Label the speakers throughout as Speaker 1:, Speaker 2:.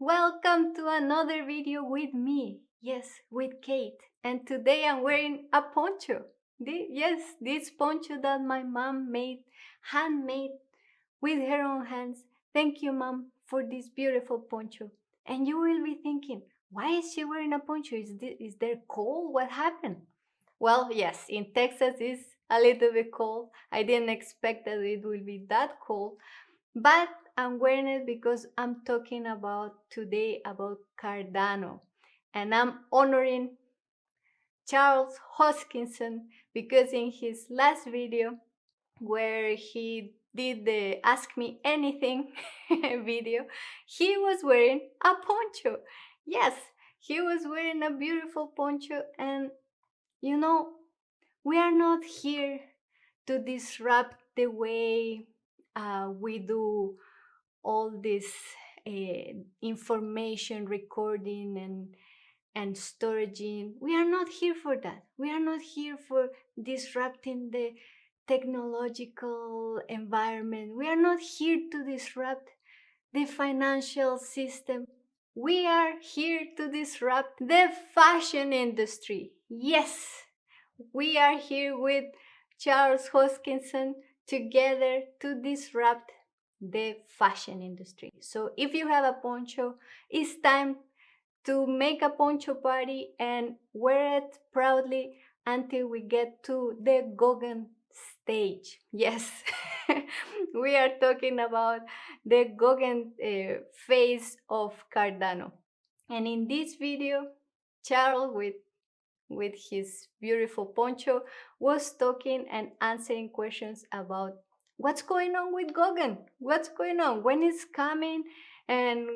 Speaker 1: Welcome to another video with me. Yes, with Kate. And today I'm wearing a poncho. This poncho that my mom made, handmade with her own hands. Thank you, Mom, for this beautiful poncho. And you will be thinking, why is she wearing a poncho? Is there cold? What happened? Well, yes, in Texas it's a little bit cold. I didn't expect that it will be that cold, but I'm wearing it because I'm talking about today about Cardano, and I'm honoring Charles Hoskinson because in his last video where he did the Ask Me Anything video, he was wearing a poncho. Yes, he was wearing a beautiful poncho, and you know, we are not here to disrupt the way we do all this information recording and storaging. We are not here for that. We are not here for disrupting the technological environment. We are not here to disrupt the financial system. We are here to disrupt the fashion industry. Yes, we are here with Charles Hoskinson together to disrupt the fashion industry. So if you have a poncho, it's time to make a poncho party and wear it proudly until we get to the Goguen stage. Yes, we are talking about the Goguen phase of Cardano. And in this video, Charles with his beautiful poncho was talking and answering questions about what's going on with Goguen, what's going on, when it's coming, and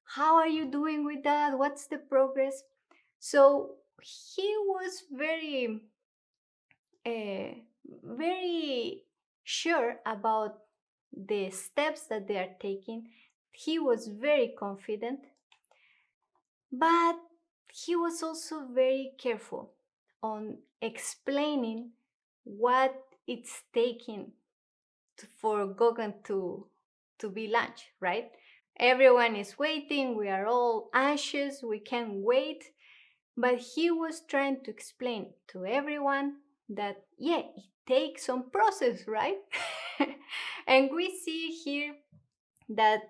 Speaker 1: how are you doing with that, what's the progress. So he was very sure about the steps that they are taking. He was very confident, but he was also very careful on explaining what it's taking for Goguen to be launched, right? Everyone is waiting, we are all anxious, we can't wait. But he was trying to explain to everyone that, yeah, it takes some process, right? And we see here that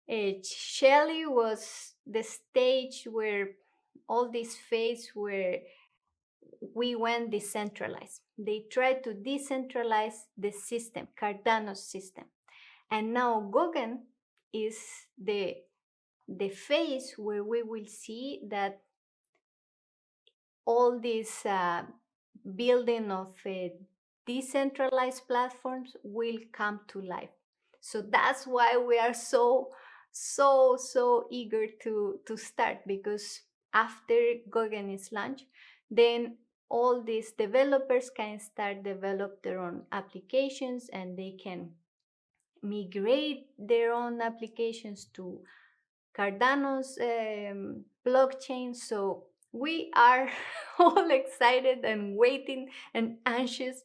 Speaker 1: Shelley was the stage where all this phase where we went decentralized. They tried to decentralize the system, Cardano's system. And now Goguen is the phase where we will see that all this building of decentralized platforms will come to life. So that's why we are so eager to start, because after Goguen is launched, then all these developers can start develop their own applications, and they can migrate their own applications to Cardano's blockchain. So we are all excited and waiting and anxious.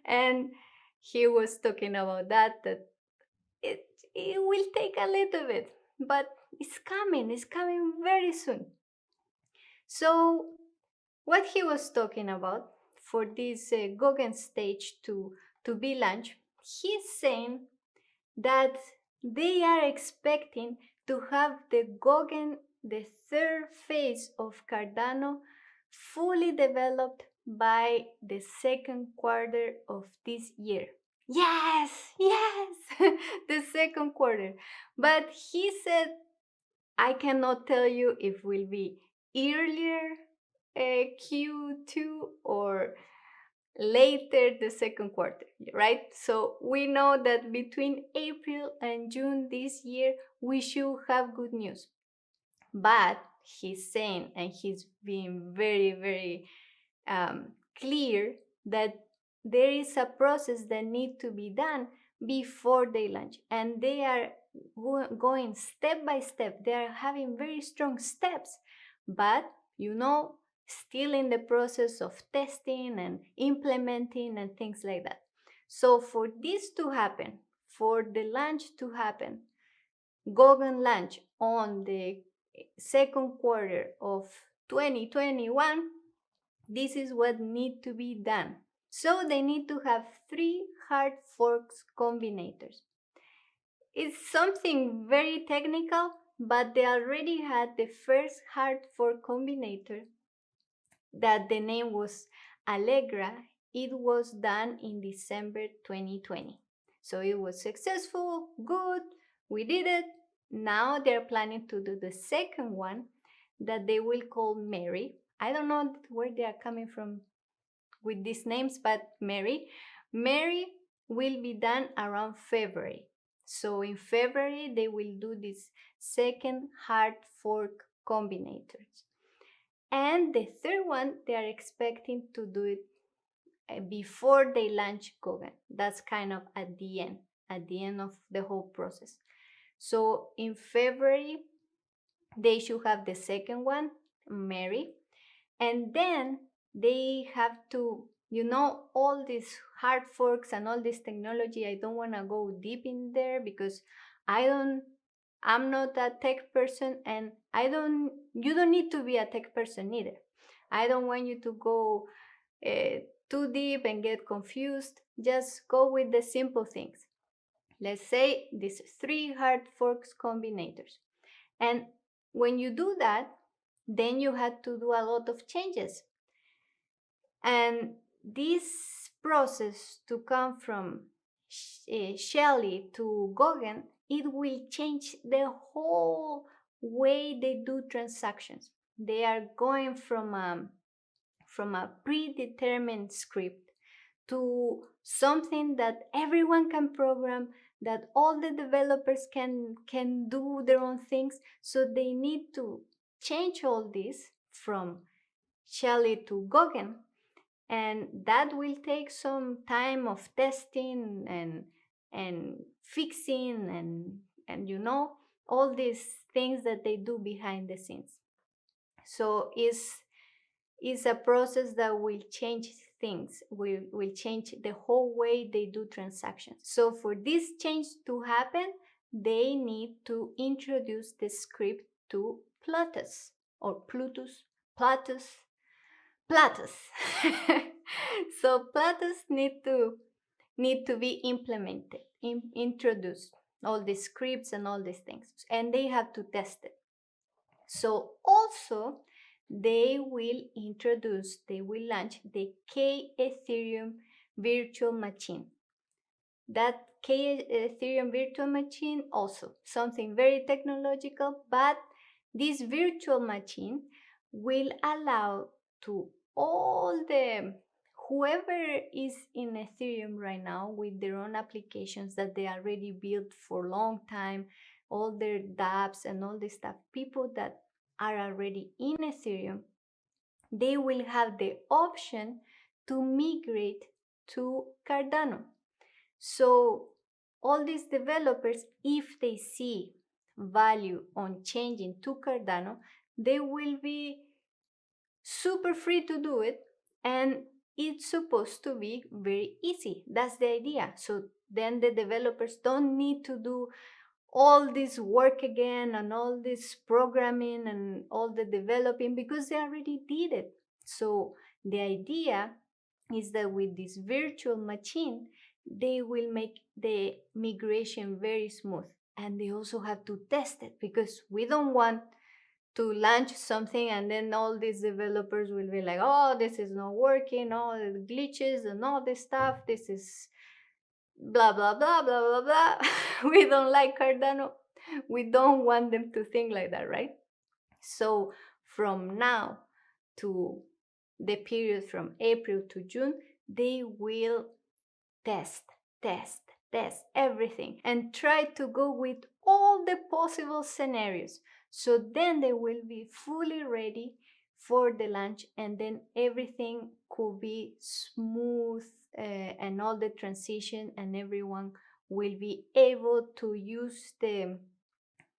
Speaker 1: And he was talking about that it, it will take a little bit, but it's coming very soon. So what he was talking about for this Goguen stage to be launched, he's saying that they are expecting to have the Goguen, the third phase of Cardano, fully developed by the second quarter of this year. Yes, the second quarter. But he said, I cannot tell you if will be earlier Q2 or later the second quarter, right? So we know that between April and June this year, we should have good news. But he's saying, and he's being very clear, that there is a process that need to be done before they launch, and they are going step by step. They are having very strong steps, but still in the process of testing and implementing and things like that. So for this to happen, for the launch to happen, Goguen launch on the second quarter of 2021, this is what need to be done. So they need to have 3 hard forks combinators. It's something very technical, but they already had the first hard fork combinator that the name was Allegra. It was done in December 2020. So it was successful, good, we did it. Now they're planning to do the second one that they will call Mary. I don't know where they are coming from with these names, but Mary will be done around February. So in February, they will do this second hard fork combinators. And the third one, they are expecting to do it before they launch Goguen. That's kind of at the end of the whole process. So in February, they should have the second one, Mary. And then they have to, all these hard forks and all this technology. I don't want to go deep in there because I'm not a tech person, and you don't need to be a tech person either. I don't want you to go too deep and get confused. Just go with the simple things. Let's say these 3 hard forks combinators. And when you do that, then you had to do a lot of changes. And this process to come from Shelley to Goguen, it will change the whole way they do transactions. They are going from a predetermined script to something that everyone can program, that all the developers can do their own things. So they need to change all this from Shelley to Goguen, and that will take some time of testing and fixing and all these things that they do behind the scenes. So is a process that will change things, will change the whole way they do transactions. So for this change to happen, they need to introduce the script to Plutus or Plutus, Platus. So Platus need to be implemented, introduced, all the scripts and all these things, and they have to test it. So also they will launch the K Ethereum virtual machine. That K Ethereum virtual machine, also something very technological, but this virtual machine will allow to all the whoever is in Ethereum right now with their own applications that they already built for a long time, all their dApps and all this stuff, people that are already in Ethereum, they will have the option to migrate to Cardano. So all these developers, if they see value on changing to Cardano, they will be super free to do it, and it's supposed to be very easy. That's the idea. So then the developers don't need to do all this work again and all this programming and all the developing because they already did it. So the idea is that with this virtual machine, they will make the migration very smooth. And they also have to test it because we don't want to launch something and then all these developers will be like, oh, this is not working, all the glitches and all this stuff, this is blah blah blah blah blah blah. We don't like Cardano. We don't want them to think like that, right? So from now to the period from April to June, they will test everything and try to go with all the possible scenarios. So then they will be fully ready for the launch, and then everything could be smooth and all the transition, and everyone will be able to use the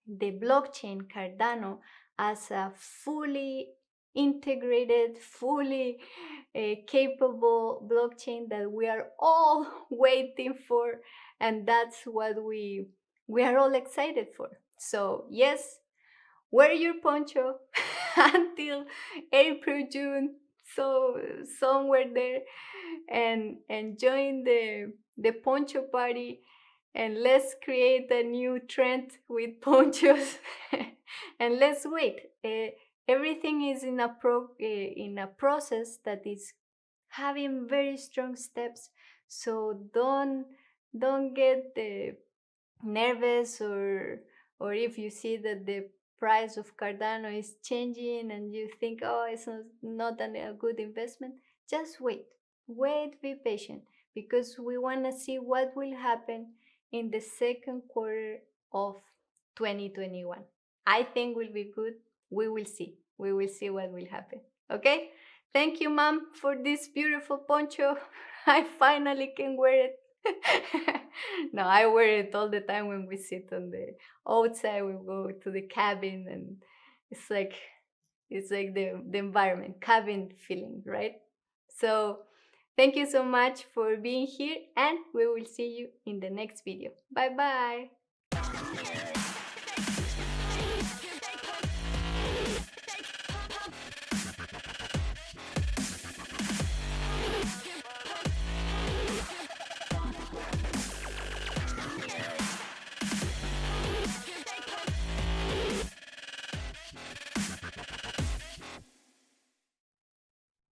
Speaker 1: blockchain Cardano as a fully integrated, fully capable blockchain that we are all waiting for, and that's what we are all excited for. So yes, wear your poncho until April, June, so somewhere there, and join the poncho party, and let's create a new trend with ponchos, and let's wait. Everything is in a process that is having very strong steps. So don't get nervous, or if you see that the price of Cardano is changing and you think, oh, it's not a good investment, just wait, be patient, because we want to see what will happen in the second quarter of 2021. I think will be good. We will see what will happen. Okay, thank you, mom, for this beautiful poncho. I finally can wear it. No, I wear it all the time when we sit on the outside. We go to the cabin, and it's like the environment, cabin feeling, right? So thank you so much for being here, and we will see you in the next video. Bye bye.